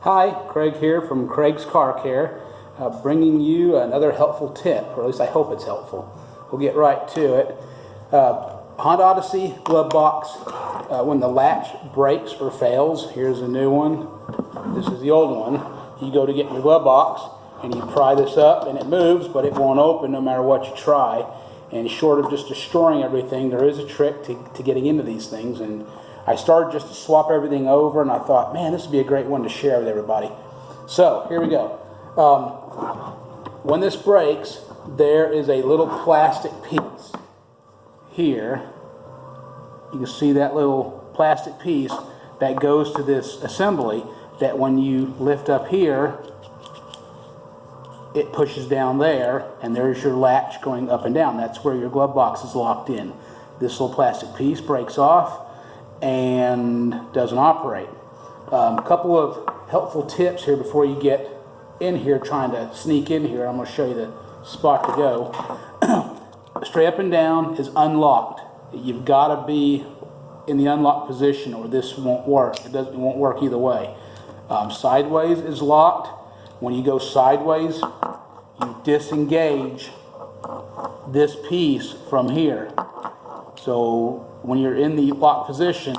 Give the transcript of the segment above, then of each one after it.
Hi, Craig here from Craig's Car Care, bringing you another helpful tip, or at least I hope it's helpful. We'll get right to it. Honda Odyssey glove box, when the latch breaks or fails, here's a new one. This is the old one. You go to get your glove box and you pry this up and it moves, but it won't open no matter what you try. And short of just destroying everything, there is a trick to getting into these things. And I started just to swap everything over, and I thought, man, this would be a great one to share with everybody. So here we go. When this breaks, there is a little plastic piece here. You can see that little plastic piece that goes to this assembly that when you lift up here, it pushes down there, and there's your latch going up and down. That's where your glove box is locked in. This little plastic piece breaks off and doesn't operate. A couple of helpful tips here before you get in here trying to sneak in here. I'm going to show you the spot to go. Straight up and down is unlocked. You've got to be in the unlocked position or this won't work. It won't work either way. Sideways is locked. When you go sideways, you disengage this piece from here. So when you're in the locked position,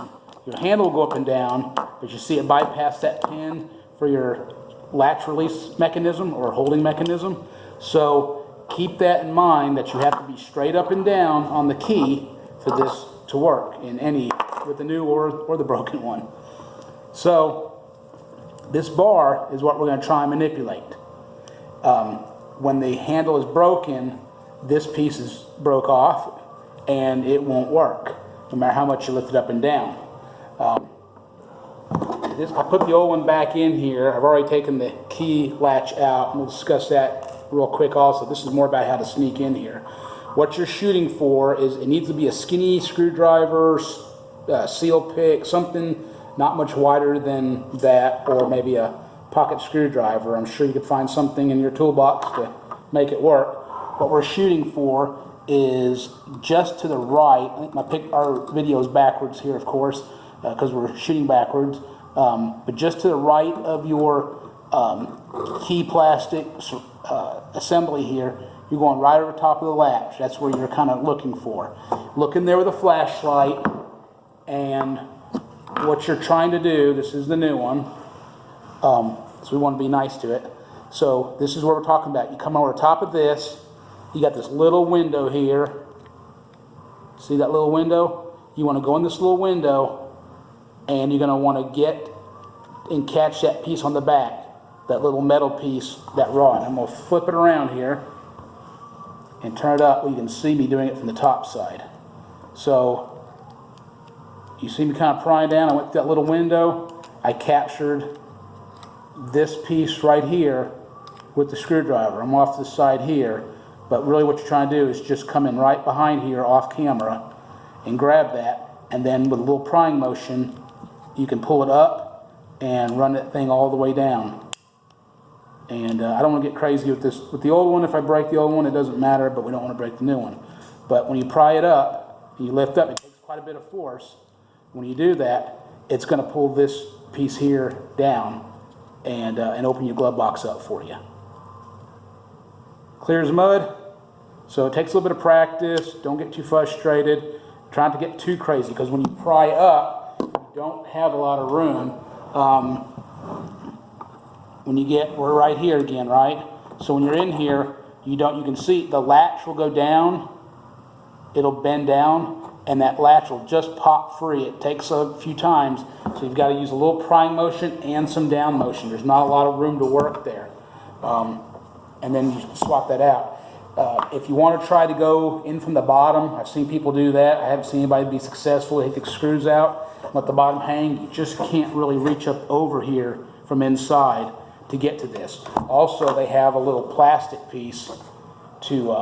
your handle will go up and down, but you see it bypass that pin for your latch release mechanism or holding mechanism. So keep that in mind, that you have to be straight up and down on the key for this to work in any, with the new or the broken one. So this bar is what we're going to try and manipulate. When the handle is broken, this piece is broke off and it won't work, no matter how much you lift it up and down. I put the old one back in here. I've already taken the key latch out, and we'll discuss that real quick also. This is more about how to sneak in here. What you're shooting for is, it needs to be a skinny screwdriver, seal pick, something not much wider than that, or maybe a pocket screwdriver. I'm sure you could find something in your toolbox to make it work. What we're shooting for is just to the right. I think our video is backwards here, of course, because we're shooting backwards. But just to the right of your key plastic assembly here, you're going right over the top of the latch. That's where you're kind of looking for. Look in there with a flashlight, and what you're trying to do, this is the new one, so we want to be nice to it. So this is what we're talking about. You come over the top of this, you got this little window here. See that little window? You want to go in this little window, and you're going to want to get and catch that piece on the back, that little metal piece, that rod. I'm going to flip it around here and turn it up. Well, you can see me doing it from the top side. So you see me kind of prying down. I went through that little window. I captured this piece right here with the screwdriver. I'm off to the side here, but really what you're trying to do is just come in right behind here off camera and grab that, and then with a little prying motion you can pull it up and run that thing all the way down. And I don't want to get crazy with this. With the old one, if I break the old one, it doesn't matter, but we don't want to break the new one. But when you pry it up and you lift up, it takes quite a bit of force. When you do that, it's going to pull this piece here down and open your glove box up for you. Clear as mud. So it takes a little bit of practice. Don't get too frustrated. Try not to get too crazy, because when you pry up, you don't have a lot of room. When you get, we're right here again, right? So when you're in here, you can see the latch will go down. It'll bend down, and that latch will just pop free. It takes a few times, so you've got to use a little prying motion and some down motion. There's not a lot of room to work there. And then you swap that out. If you want to try to go in from the bottom, I've seen people do that. I haven't seen anybody be successful. They take the screws out, let the bottom hang. You just can't really reach up over here from inside to get to this. Also, they have a little plastic piece to,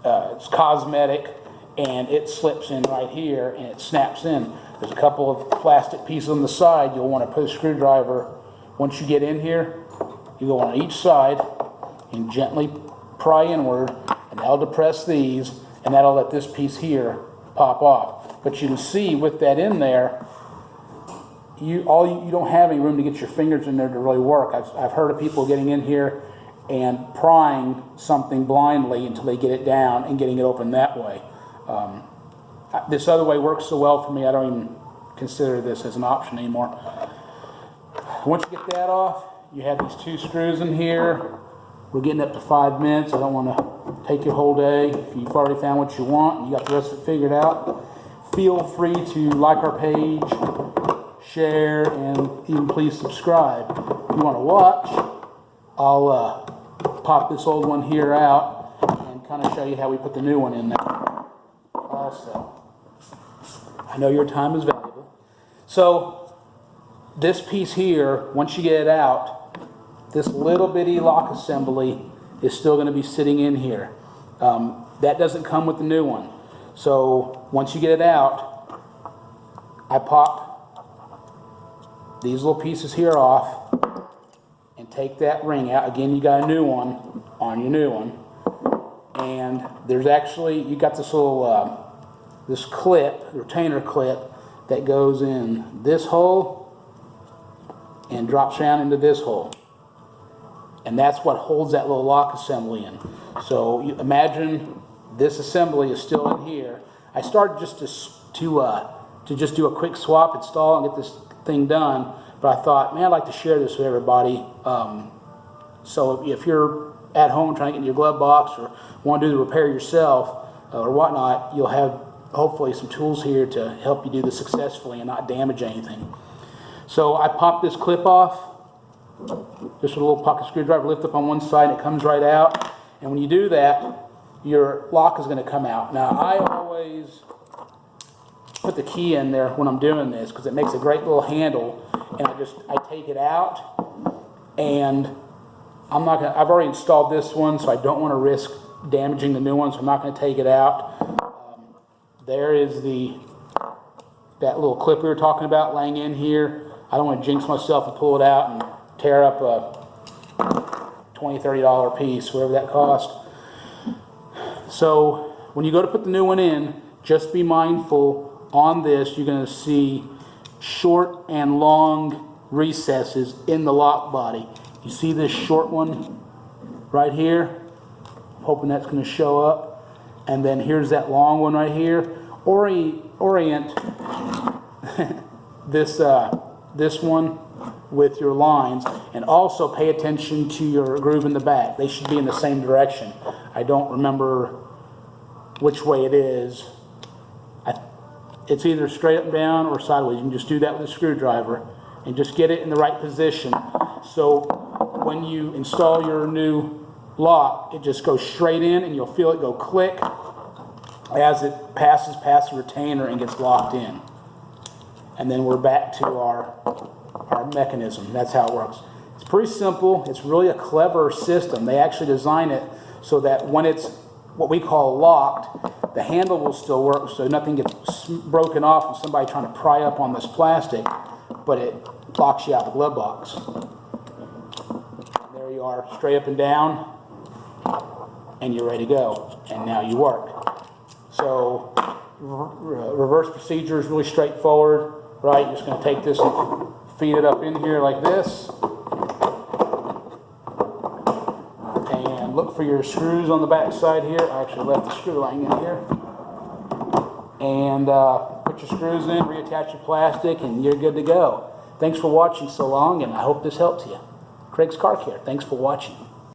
it's cosmetic, and it slips in right here and it snaps in. There's a couple of plastic pieces on the side. You'll want to put a screwdriver. Once you get in here, you go on each side and gently pry inward, and that'll depress these, and that'll let this piece here pop off. But you can see with that in there, you don't have any room to get your fingers in there to really work. I've heard of people getting in here and prying something blindly until they get it down and getting it open that way. This other way works so well for me, I don't even consider this as an option anymore. Once you get that off, you have these 2 screws in here. We're getting up to 5 minutes. I don't want to take your whole day. If you've already found what you want and you got the rest of it figured out, feel free to like our page, share, and even please subscribe. If you want to watch, I'll pop this old one here out and kind of show you how we put the new one in there also. I know your time is valuable. So this piece here, once you get it out, this little bitty lock assembly is still going to be sitting in here. That doesn't come with the new one. So once you get it out, I pop these little pieces here off and take that ring out. Again, you got a new one on your new one. And there's actually, you got this little, this clip, retainer clip, that goes in this hole and drops down into this hole. And that's what holds that little lock assembly in. So you imagine this assembly is still in here. I started just to just do a quick swap install and get this thing done, but I thought, man, I'd like to share this with everybody. So if you're at home trying to get in your glove box or want to do the repair yourself or whatnot, you'll have hopefully some tools here to help you do this successfully and not damage anything. So I pop this clip off, just with a little pocket screwdriver, lift up on one side and it comes right out. And when you do that, your lock is going to come out. Now I always put the key in there when I'm doing this because it makes a great little handle, and I take it out, and I've already installed this one, so I don't want to risk damaging the new one, so I'm not going to take it out. There is that little clip we were talking about laying in here. I don't want to jinx myself and pull it out and tear up a $20, $30 piece, whatever that cost. So when you go to put the new one in, just be mindful on this. You're going to see short and long recesses in the lock body. You see this short one right here? I'm hoping that's going to show up. And then here's that long one right here. Orient this one with your lines, and also pay attention to your groove in the back. They should be in the same direction. I don't remember which way it is. It's either straight up and down or sideways. You can just do that with a screwdriver and just get it in the right position. So when you install your new lock, it just goes straight in and you'll feel it go click as it passes past the retainer and gets locked in. And then we're back to our mechanism. That's how it works. It's pretty simple. It's really a clever system. They actually design it so that when it's what we call locked, the handle will still work, so nothing gets broken off from somebody trying to pry up on this plastic, but it locks you out of the glove box. There you are, straight up and down, and you're ready to go. And now you work. So reverse procedure is really straightforward, right? You're just going to take this and feed it up in here like this. And look for your screws on the back side here. I actually left the screw laying in here. And put your screws in, reattach your plastic, and you're good to go. Thanks for watching so long, and I hope this helps you. Craig's Car Care. Thanks for watching.